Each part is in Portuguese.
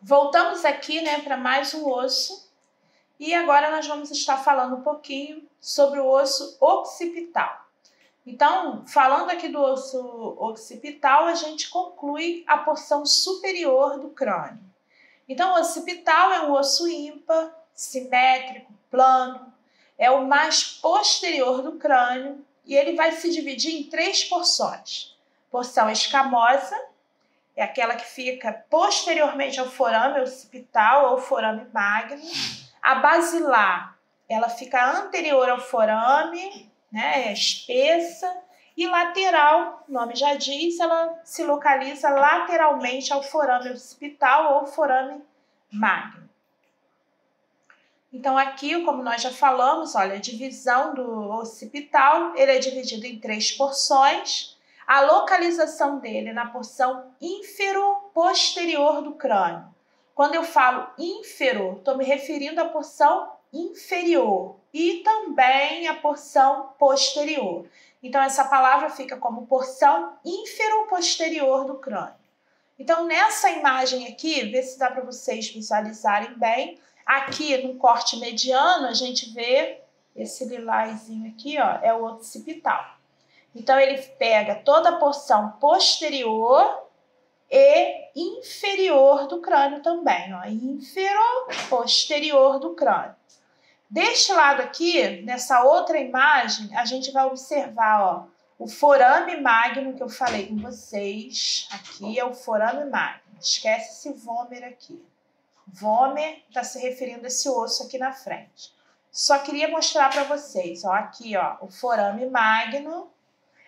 Voltamos aqui, né, para mais um osso e agora nós vamos estar falando um pouquinho sobre o osso occipital. Então, falando aqui do osso occipital, a gente conclui a porção superior do crânio. Então, o occipital é um osso ímpar, simétrico, plano, é o mais posterior do crânio e ele vai se dividir em três porções. Porção escamosa, é aquela que fica posteriormente ao forame occipital ou forame magno. A basilar, ela fica anterior ao forame, né, é espessa. E lateral, o nome já diz, ela se localiza lateralmente ao forame occipital ou forame magno. Então aqui, como nós já falamos, olha, a divisão do occipital, ele é dividido em três porções. A localização dele é na porção ínfero-posterior do crânio. Quando eu falo ínfero, estou me referindo à porção inferior e também à porção posterior. Então, essa palavra fica como porção ínfero-posterior do crânio. Então, nessa imagem aqui, vê se dá para vocês visualizarem bem. Aqui, no corte mediano, a gente vê esse lilazinho aqui, ó, é o occipital. Então, ele pega toda a porção posterior e inferior do crânio também, ó, infero-posterior do crânio. Deste lado aqui, nessa outra imagem, a gente vai observar, ó, o forame magno que eu falei com vocês. Aqui é o forame magno. Esquece esse vômer aqui. Vômer está se referindo a esse osso aqui na frente. Só queria mostrar para vocês, ó, aqui, ó, o forame magno.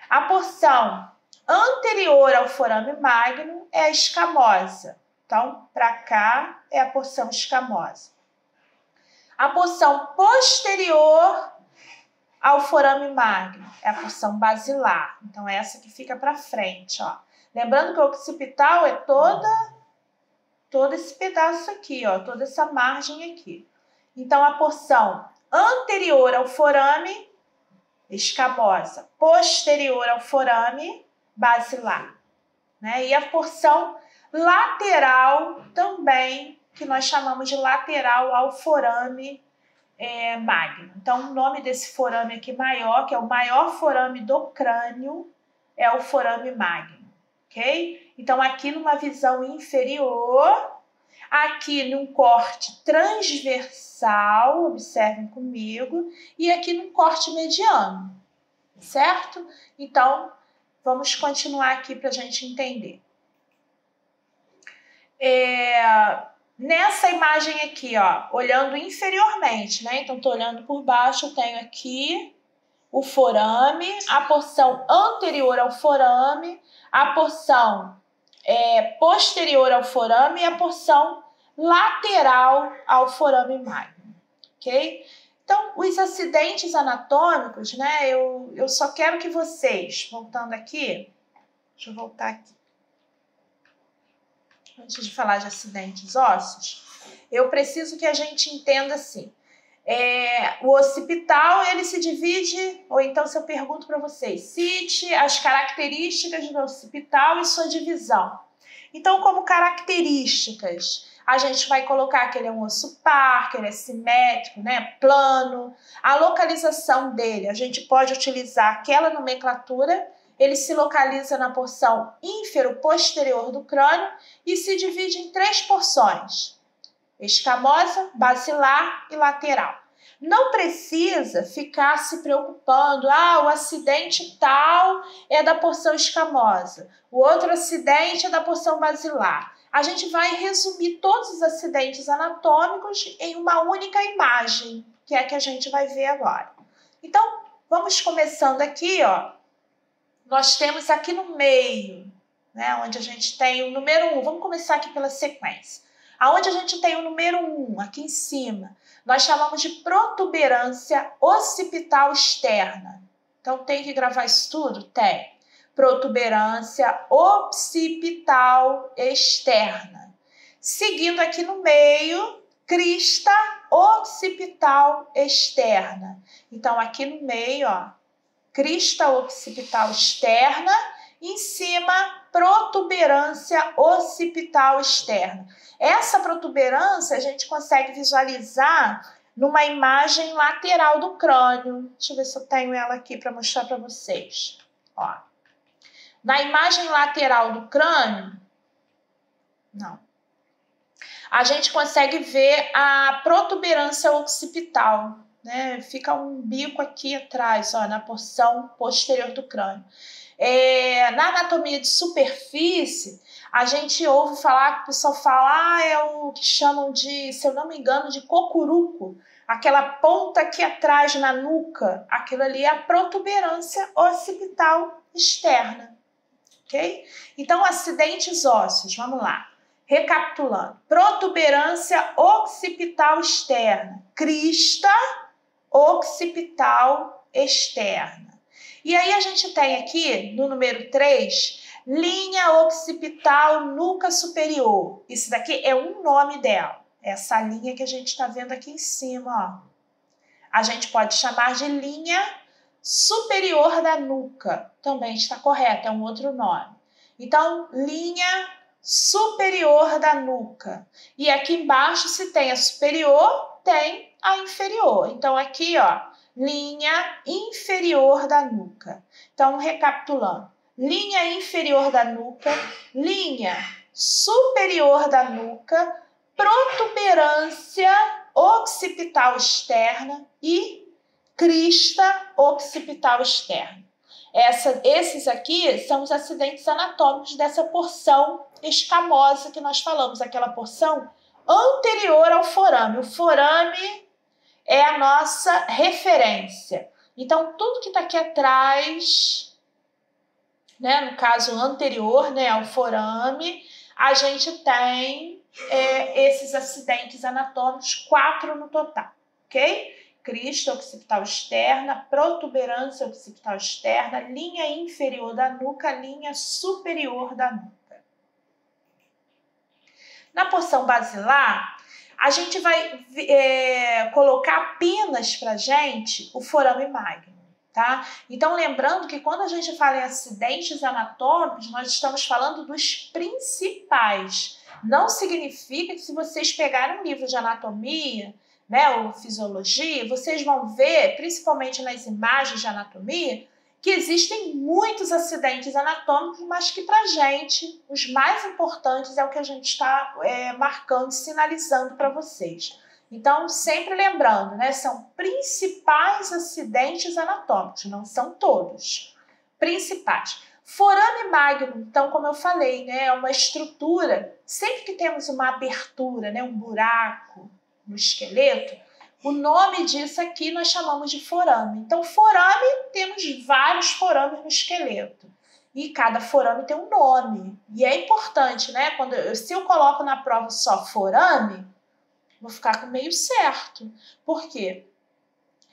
A porção anterior ao forame magno é a escamosa. Então, para cá é a porção escamosa. A porção posterior ao forame magno é a porção basilar. Então, é essa que fica para frente, ó. Lembrando que o occipital é todo esse pedaço aqui, ó, toda essa margem aqui. Então, a porção anterior ao forame escamosa, posterior ao forame basilar, né? E a porção lateral também, que nós chamamos de lateral ao forame magno. Então, o nome desse forame aqui maior, que é o maior forame do crânio, é o forame magno, ok? Então, aqui numa visão inferior, aqui num corte transversal, observem comigo, e aqui num corte mediano, certo? Então, vamos continuar aqui para a gente entender. Nessa imagem aqui, ó, olhando inferiormente, né? Então, estou olhando por baixo, eu tenho aqui o forame, a porção anterior ao forame, a porção posterior ao forame e a porção lateral ao forame magno, ok? Então, os acidentes anatômicos, né? Eu só quero que vocês, voltando aqui, deixa eu voltar aqui. Antes de falar de acidentes ósseos, eu preciso que a gente entenda assim. O occipital, ele se divide, ou então se eu pergunto para vocês, cite as características do occipital e sua divisão. Então, como características, a gente vai colocar que ele é um osso par, que ele é simétrico, né, plano. A localização dele, a gente pode utilizar aquela nomenclatura. Ele se localiza na porção ínfero-posterior do crânio e se divide em três porções: escamosa, basilar e lateral. Não precisa ficar se preocupando, o acidente tal é da porção escamosa, o outro acidente é da porção basilar. A gente vai resumir todos os acidentes anatômicos em uma única imagem, que é a que a gente vai ver agora. Então, vamos começando aqui, ó. Nós temos aqui no meio, né, onde a gente tem o número 1. Vamos começar aqui pela sequência. Aonde a gente tem o número 1, aqui em cima, nós chamamos de protuberância occipital externa. Então, tem que gravar isso tudo? Tem. Protuberância occipital externa. Seguindo aqui no meio, crista occipital externa. Então, aqui no meio, ó, crista occipital externa Em cima, protuberância occipital externa. Essa protuberância a gente consegue visualizar numa imagem lateral do crânio. Deixa eu ver se eu tenho ela aqui para mostrar para vocês. Ó. Na imagem lateral do crânio, não. A gente consegue ver a protuberância occipital, né? Fica um bico aqui atrás, ó, na porção posterior do crânio. Na anatomia de superfície, a gente ouve falar, que o pessoal fala, é o que chamam de, se eu não me engano, de cocuruco. Aquela ponta aqui atrás na nuca, aquilo ali é a protuberância occipital externa, ok? Então, acidentes ósseos, vamos lá. Recapitulando, protuberância occipital externa, crista occipital externa. E aí a gente tem aqui, no número 3, linha occipital nuca superior. Isso daqui é um nome dela, essa linha que a gente está vendo aqui em cima, ó. A gente pode chamar de linha superior da nuca, também está correto, é um outro nome. Então, linha superior da nuca. E aqui embaixo, se tem a superior, tem a inferior. Então, aqui, ó, linha inferior da nuca. Então, recapitulando. Linha inferior da nuca, linha superior da nuca, protuberância occipital externa e crista occipital externa. Esses aqui são os acidentes anatômicos dessa porção escamosa que nós falamos, aquela porção anterior ao forame. O forame é a nossa referência. Então, tudo que está aqui atrás, né, no caso anterior, né, ao forame, a gente tem esses acidentes anatômicos, 4 no total, ok? Crista occipital externa, protuberância occipital externa, linha inferior da nuca, linha superior da nuca. Na porção basilar, a gente vai colocar apenas para a gente o forame magno, tá? Então, lembrando que quando a gente fala em acidentes anatômicos, nós estamos falando dos principais. Não significa que se vocês pegarem um livro de anatomia, né, ou fisiologia, vocês vão ver, principalmente nas imagens de anatomia, que existem muitos acidentes anatômicos, mas que para a gente, os mais importantes é o que a gente está marcando, sinalizando para vocês. Então, sempre lembrando, né, são principais acidentes anatômicos, não são todos. Principais. Forame magno, então, como eu falei, né, é uma estrutura, sempre que temos uma abertura, né, um buraco no esqueleto, o nome disso aqui nós chamamos de forame. Então, forame, temos vários forames no esqueleto. E cada forame tem um nome. E é importante, né? Se eu coloco na prova só forame, vou ficar com meio certo. Por quê?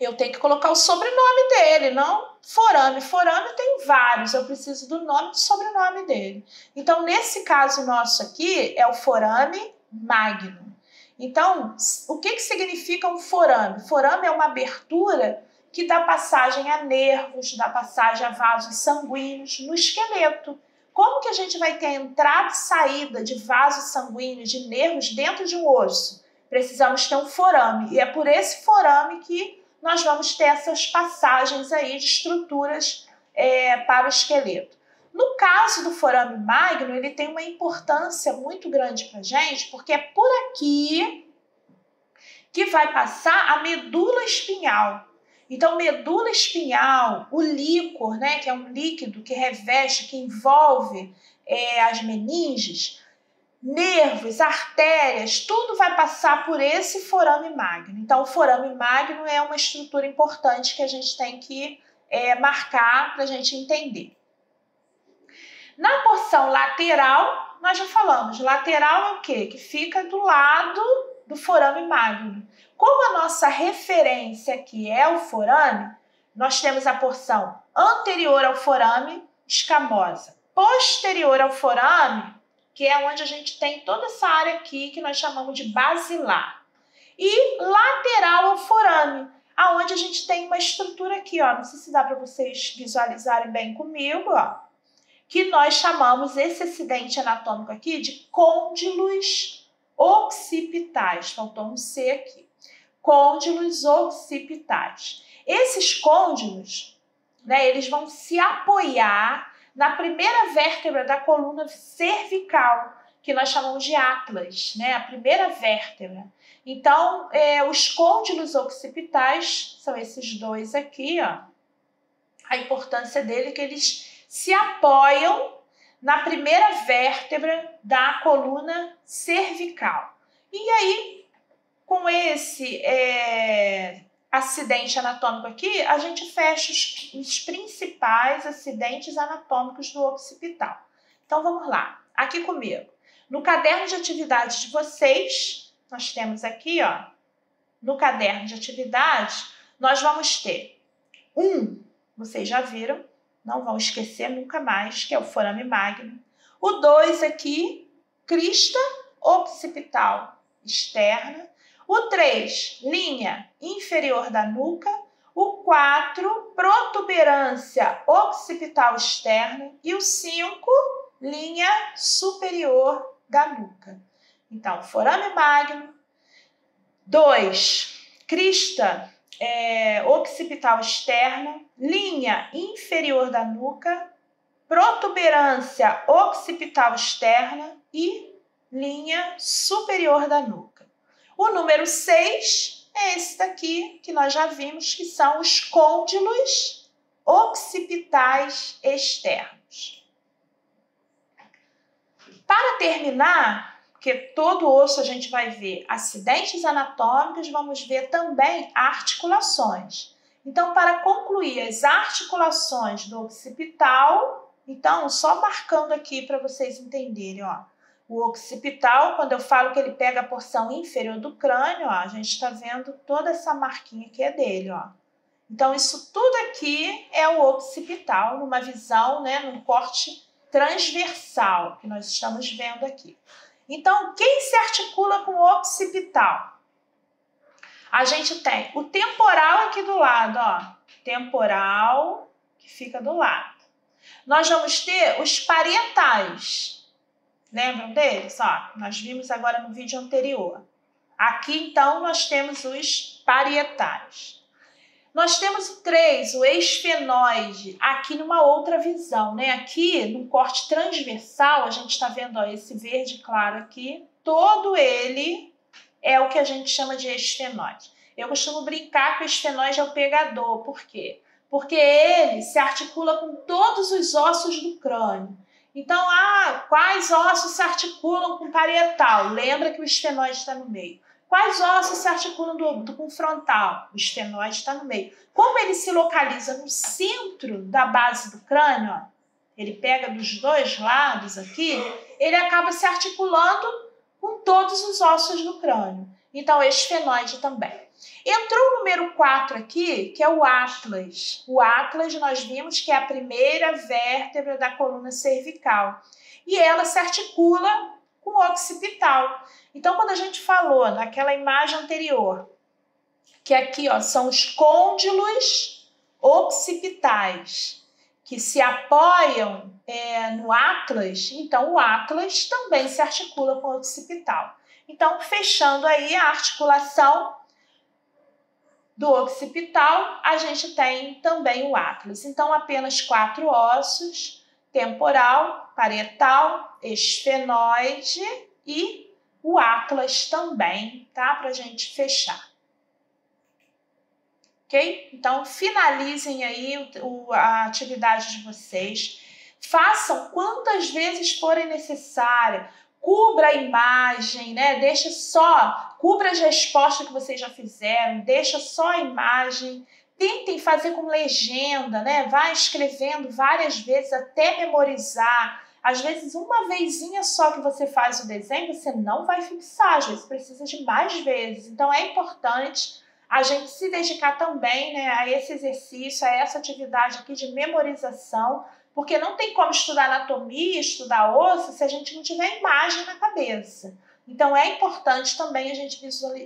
Eu tenho que colocar o sobrenome dele, não forame. Forame tem vários, eu preciso do nome e do sobrenome dele. Então, nesse caso nosso aqui, é o forame magno. Então, o que significa um forame? Forame é uma abertura que dá passagem a nervos, dá passagem a vasos sanguíneos no esqueleto. Como que a gente vai ter a entrada e saída de vasos sanguíneos, de nervos dentro de um osso? Precisamos ter um forame. E é por esse forame que nós vamos ter essas passagens aí de estruturas para o esqueleto. No caso do forame magno, ele tem uma importância muito grande para a gente, porque é por aqui que vai passar a medula espinhal. Então, medula espinhal, o líquor, né, que é um líquido que reveste, que envolve as meninges, nervos, artérias, tudo vai passar por esse forame magno. Então, o forame magno é uma estrutura importante que a gente tem que marcar para a gente entender. Na porção lateral, nós já falamos, lateral é o quê? Que fica do lado do forame magno. Como a nossa referência aqui é o forame, nós temos a porção anterior ao forame, escamosa. Posterior ao forame, que é onde a gente tem toda essa área aqui que nós chamamos de basilar. E lateral ao forame, aonde a gente tem uma estrutura aqui, ó. Não sei se dá para vocês visualizarem bem comigo, ó. que nós chamamos esse acidente anatômico aqui de côndilos occipitais. Faltou um C aqui. Côndilos occipitais. Esses côndilos, né, eles vão se apoiar na primeira vértebra da coluna cervical, que nós chamamos de atlas, né, a primeira vértebra. Então, os côndilos occipitais são esses dois aqui, ó. A importância dele é que eles se apoiam na primeira vértebra da coluna cervical. E aí, com esse acidente anatômico aqui, a gente fecha os principais acidentes anatômicos do occipital. Então, vamos lá. Aqui comigo. No caderno de atividades de vocês, nós temos aqui, ó, no caderno de atividades, nós vamos ter vocês já viram, não vão esquecer nunca mais, que é o forame magno. O 2 aqui, crista occipital externa. O 3, linha inferior da nuca. O 4, protuberância occipital externa. E o 5, linha superior da nuca. Então, forame magno. 2, crista occipital externa, linha inferior da nuca, protuberância occipital externa e linha superior da nuca. O número 6 é esse daqui, que nós já vimos, que são os côndilos occipitais externos. Para terminar, porque todo osso a gente vai ver acidentes anatômicos, vamos ver também articulações. Então, para concluir as articulações do occipital, então, só marcando aqui para vocês entenderem, ó. O occipital, quando eu falo que ele pega a porção inferior do crânio, ó, a gente está vendo toda essa marquinha que é dele, ó. Então, isso tudo aqui é o occipital, numa visão, né, num corte transversal, que nós estamos vendo aqui. Então, quem se articula com o occipital? A gente tem o temporal aqui do lado, ó. Temporal, que fica do lado. Nós vamos ter os parietais. Lembram deles? Ó, nós vimos agora no vídeo anterior. Aqui, então, nós temos os parietais. Nós temos o 3, o esfenoide, aqui numa outra visão, né? Aqui, no corte transversal, a gente está vendo, ó, esse verde claro aqui, todo ele é o que a gente chama de esfenoide. Eu costumo brincar que o esfenoide é o pegador. Por quê? Porque ele se articula com todos os ossos do crânio. Então, quais ossos se articulam com o parietal? Lembra que o esfenoide está no meio. Quais ossos se articulam com o frontal? O esfenoide está no meio. Como ele se localiza no centro da base do crânio, ó, ele pega dos dois lados aqui, ele acaba se articulando com todos os ossos do crânio. Então, esfenoide também. Entrou o número 4 aqui, que é o atlas. O atlas nós vimos que é a primeira vértebra da coluna cervical. E ela se articula com o occipital. Então, quando a gente falou naquela imagem anterior, que aqui, ó, são os côndilos occipitais, que se apoiam no atlas, então o atlas também se articula com o occipital. Então, fechando aí a articulação do occipital, a gente tem também o atlas. Então, apenas 4 ossos: temporal, parietal, esfenoide e o atlas também, tá? Para a gente fechar. Ok? Então, finalizem aí a atividade de vocês. Façam quantas vezes forem necessárias. Cubra a imagem, né? Cubra as respostas que vocês já fizeram, deixa só a imagem. Tentem fazer com legenda, né? Vai escrevendo várias vezes até memorizar. Às vezes, uma vezinha só que você faz o desenho, você não vai fixar. Às vezes, precisa de mais vezes. Então, é importante a gente se dedicar também, né, a esse exercício, a essa atividade aqui de memorização, porque não tem como estudar anatomia, estudar osso, se a gente não tiver imagem na cabeça. Então, é importante também a gente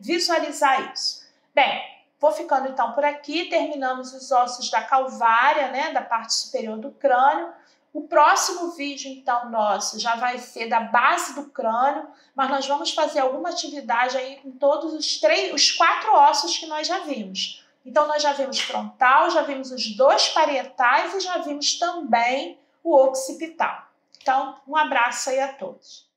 visualizar isso. Bem, vou ficando então por aqui. Terminamos os ossos da calvária, né, da parte superior do crânio. O próximo vídeo, então, nosso já vai ser da base do crânio, mas nós vamos fazer alguma atividade aí com todos os 4 ossos que nós já vimos. Então, nós já vimos frontal, já vimos os 2 parietais e já vimos também o occipital. Então, um abraço aí a todos.